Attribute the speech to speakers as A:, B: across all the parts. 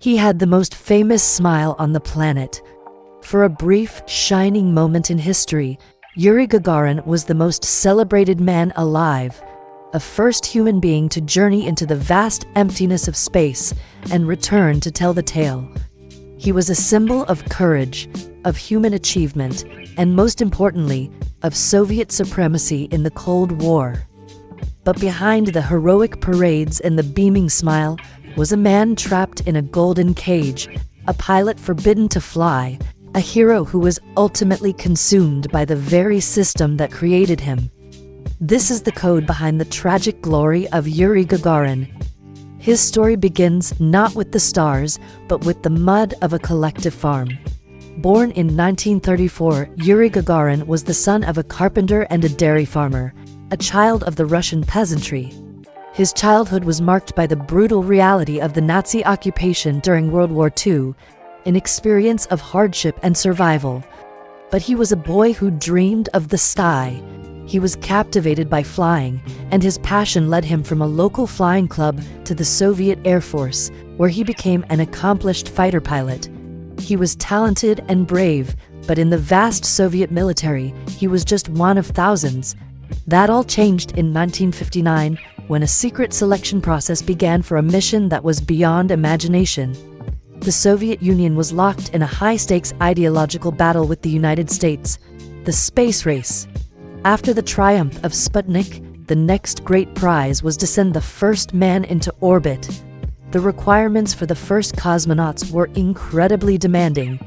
A: He had the most famous smile on the planet. For a brief, shining moment in history, Yuri Gagarin was the most celebrated man alive, a first human being to journey into the vast emptiness of space and return to tell the tale. He was a symbol of courage, of human achievement, and most importantly, of Soviet supremacy in the Cold War. But behind the heroic parades and the beaming smile was a man trapped in a golden cage, a pilot forbidden to fly, a hero who was ultimately consumed by the very system that created him. This is the code behind the tragic glory of Yuri Gagarin. His story begins not with the stars, but with the mud of a collective farm. Born in 1934, Yuri Gagarin was the son of a carpenter and a dairy farmer, a child of the Russian peasantry. His childhood was marked by the brutal reality of the Nazi occupation during World War II, an experience of hardship and survival. But he was a boy who dreamed of the sky. He was captivated by flying, and his passion led him from a local flying club to the Soviet Air Force, where he became an accomplished fighter pilot. He was talented and brave, but in the vast Soviet military, he was just one of thousands. That all changed in 1959, when a secret selection process began for a mission that was beyond imagination. The Soviet Union was locked in a high-stakes ideological battle with the United States, the space race. After the triumph of Sputnik, the next great prize was to send the first man into orbit. The requirements for the first cosmonauts were incredibly demanding.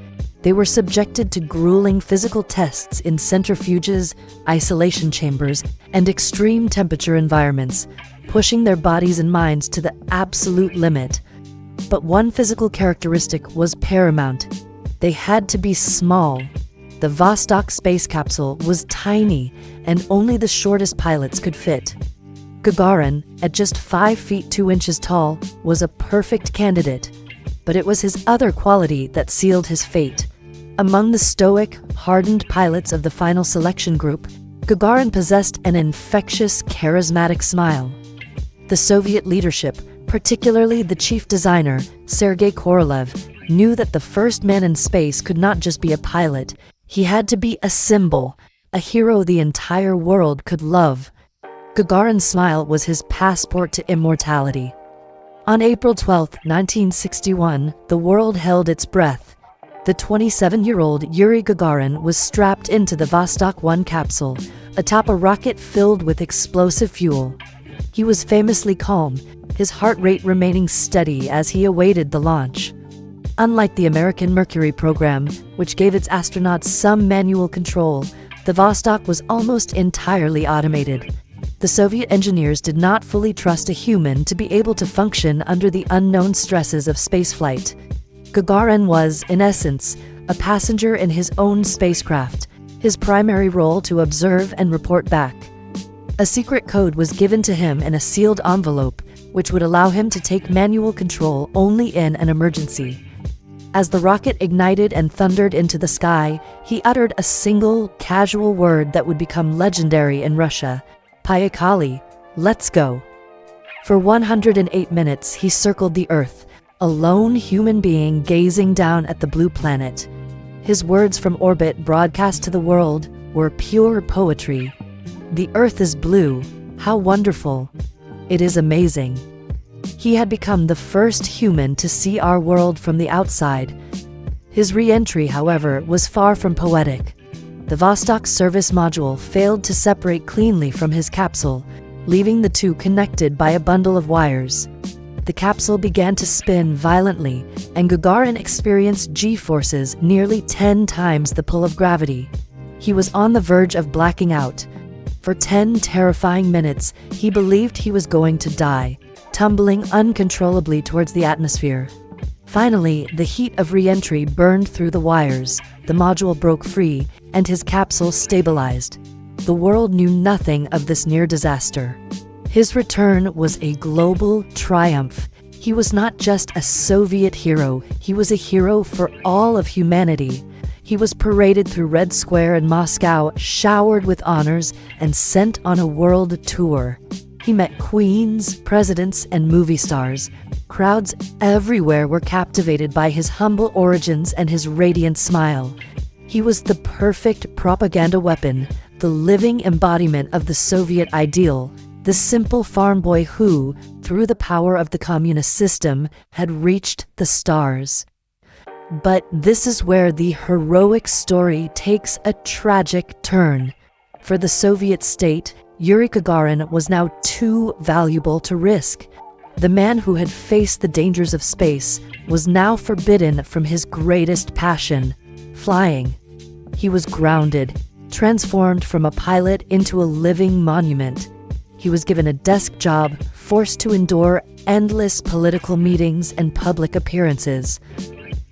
A: They were subjected to grueling physical tests in centrifuges, isolation chambers, and extreme temperature environments, pushing their bodies and minds to the absolute limit. But one physical characteristic was paramount. They had to be small. The Vostok space capsule was tiny, and only the shortest pilots could fit. Gagarin, at just 5 feet 2 inches tall, was a perfect candidate. But it was his other quality that sealed his fate. Among the stoic, hardened pilots of the final selection group, Gagarin possessed an infectious, charismatic smile. The Soviet leadership, particularly the chief designer, Sergei Korolev, knew that the first man in space could not just be a pilot. He had to be a symbol, a hero the entire world could love. Gagarin's smile was his passport to immortality. On April 12, 1961, the world held its breath. The 27-year-old Yuri Gagarin was strapped into the Vostok 1 capsule, atop a rocket filled with explosive fuel. He was famously calm, his heart rate remaining steady as he awaited the launch. Unlike the American Mercury program, which gave its astronauts some manual control, the Vostok was almost entirely automated. The Soviet engineers did not fully trust a human to be able to function under the unknown stresses of spaceflight. Gagarin was, in essence, a passenger in his own spacecraft, his primary role to observe and report back. A secret code was given to him in a sealed envelope, which would allow him to take manual control only in an emergency. As the rocket ignited and thundered into the sky, he uttered a single, casual word that would become legendary in Russia: Poyekhali, let's go. For 108 minutes, he circled the Earth, a lone human being gazing down at the blue planet. His words from orbit broadcast to the world were pure poetry. The Earth is blue. How wonderful. It is amazing. He had become the first human to see our world from the outside. His re-entry, however, was far from poetic. The Vostok service module failed to separate cleanly from his capsule, leaving the two connected by a bundle of wires. The capsule began to spin violently, and Gagarin experienced G-forces nearly 10 times the pull of gravity. He was on the verge of blacking out. For 10 terrifying minutes, he believed he was going to die, tumbling uncontrollably towards the atmosphere. Finally, the heat of re-entry burned through the wires, the module broke free, and his capsule stabilized. The world knew nothing of this near disaster. His return was a global triumph. He was not just a Soviet hero, he was a hero for all of humanity. He was paraded through Red Square in Moscow, showered with honors, and sent on a world tour. He met queens, presidents, and movie stars. Crowds everywhere were captivated by his humble origins and his radiant smile. He was the perfect propaganda weapon, the living embodiment of the Soviet ideal, the simple farm boy who, through the power of the communist system, had reached the stars. But this is where the heroic story takes a tragic turn. For the Soviet state, Yuri Gagarin was now too valuable to risk. The man who had faced the dangers of space was now forbidden from his greatest passion, flying. He was grounded, transformed from a pilot into a living monument. He was given a desk job, forced to endure endless political meetings and public appearances.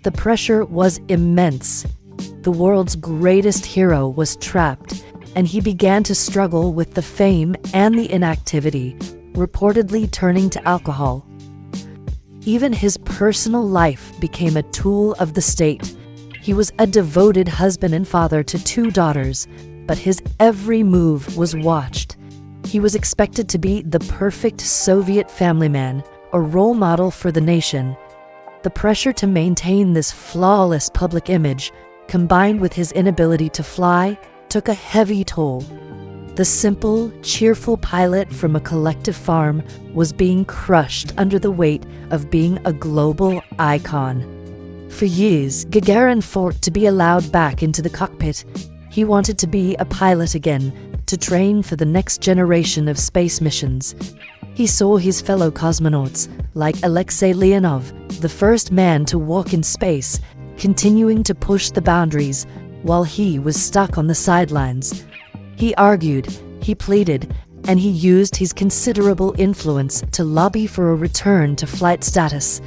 A: The pressure was immense. The world's greatest hero was trapped, and he began to struggle with the fame and the inactivity, reportedly turning to alcohol. Even his personal life became a tool of the state. He was a devoted husband and father to 2 daughters, but his every move was watched. He was expected to be the perfect Soviet family man, a role model for the nation. The pressure to maintain this flawless public image, combined with his inability to fly, took a heavy toll. The simple, cheerful pilot from a collective farm was being crushed under the weight of being a global icon. For years, Gagarin fought to be allowed back into the cockpit. He wanted to be a pilot again, to train for the next generation of space missions. He saw his fellow cosmonauts, like Alexei Leonov, the first man to walk in space, continuing to push the boundaries, while he was stuck on the sidelines. He argued, he pleaded, and he used his considerable influence to lobby for a return to flight status.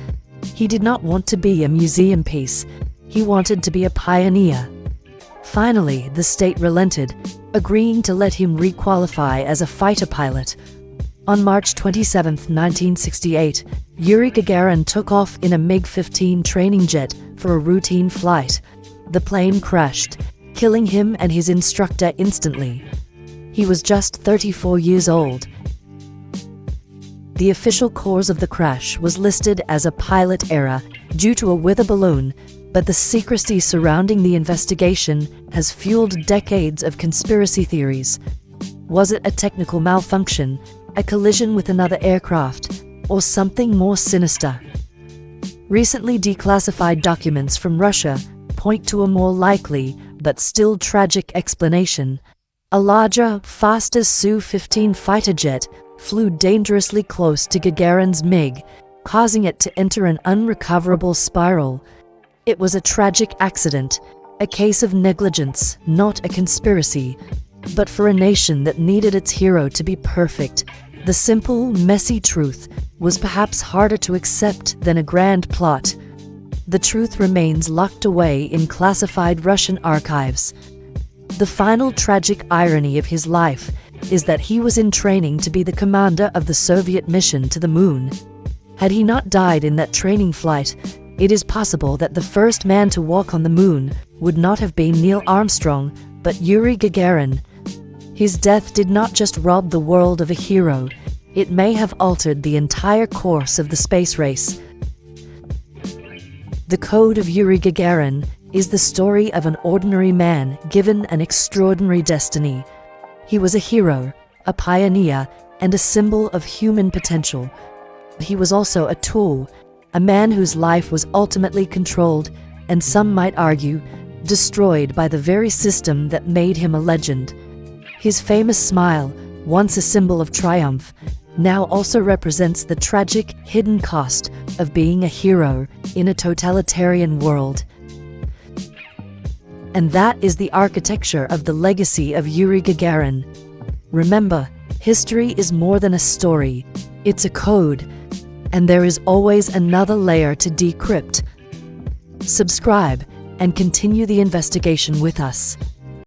A: He did not want to be a museum piece. He wanted to be a pioneer. Finally, the state relented, agreeing to let him requalify as a fighter pilot. On March 27, 1968, Yuri Gagarin took off in a MiG-15 training jet for a routine flight. The plane crashed, killing him and his instructor instantly. He was just 34 years old. The official cause of the crash was listed as a pilot error due to a weather balloon, but the secrecy surrounding the investigation has fueled decades of conspiracy theories. Was it a technical malfunction, a collision with another aircraft, or something more sinister? Recently declassified documents from Russia point to a more likely, but still tragic explanation. A larger, faster Su-15 fighter jet flew dangerously close to Gagarin's MiG, causing it to enter an unrecoverable spiral. It was a tragic accident, a case of negligence, not a conspiracy. But for a nation that needed its hero to be perfect, the simple, messy truth was perhaps harder to accept than a grand plot. The truth remains locked away in classified Russian archives. The final tragic irony of his life is that he was in training to be the commander of the Soviet mission to the moon. Had he not died in that training flight, it is possible that the first man to walk on the moon would not have been Neil Armstrong, but Yuri Gagarin. His death did not just rob the world of a hero, it may have altered the entire course of the space race. The Code of Yuri Gagarin is the story of an ordinary man given an extraordinary destiny. He was a hero, a pioneer, and a symbol of human potential. He was also a tool, a man whose life was ultimately controlled, and some might argue, destroyed by the very system that made him a legend. His famous smile, once a symbol of triumph, now also represents the tragic, hidden cost of being a hero in a totalitarian world. And that is the architecture of the legacy of Yuri Gagarin. Remember, history is more than a story, it's a code, and there is always another layer to decrypt. Subscribe and continue the investigation with us.